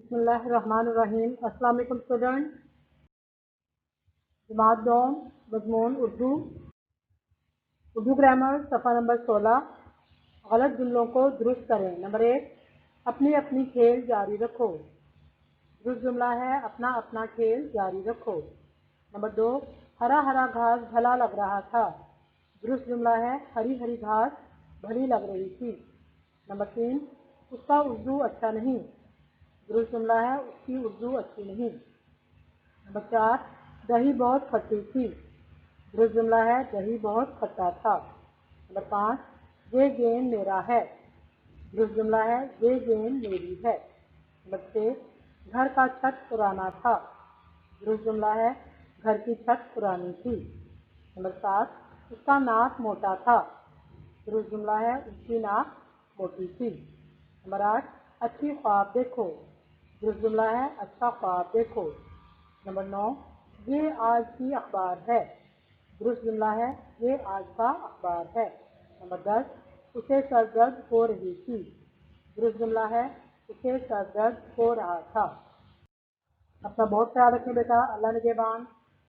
बिस्मिल्लाहिर्रहमानिर्रहीम। अस्सलाम वालेकुम स्टूडेंट। जमात दोम मजमून उर्दू ग्रामर सफ़ा नंबर 16। गलत जुमलों को दुरुस्त करें। नंबर 1, अपनी अपनी खेल जारी रखो। दुरुस्त जुमला है अपना अपना खेल जारी रखो। नंबर 2, हरा हरा घास भला लग रहा था। दुरुस्त जुमला है हरी हरी घास भली लग रही थी। नंबर 3, उसका उर्दू अच्छा नहीं। दुरुस्त जुमला है उसकी उर्दू अच्छी नहीं। नंबर 4, दही बहुत खट्टी थी। दुरुस्त जुमला है दही बहुत खट्टा था। नंबर 5, ये गेंद मेरा है। दुरुस्त जुमला है ये गेंद मेरी है। नंबर 6, घर का छत पुराना था। दुरुस्त जुमला है घर की छत पुरानी थी। नंबर 7, उसका नाक मोटा था। दुरुस्त जुमला है उसकी नाक मोटी थी। नंबर 8, अच्छी ख्वाब देखो। दुरुस्त जुमला है अच्छा ख्वाब देखो। नंबर 9, ये आज की अखबार है। दुरुस्त जुमला है ये आज का अखबार है। नंबर 10, उसे सरदर्द हो रही थी। दुरुस्त जुमला है उसे सरदर्द हो रहा था। अपना बहुत ख्याल रखें बेटा। अल्लाह निगहबान।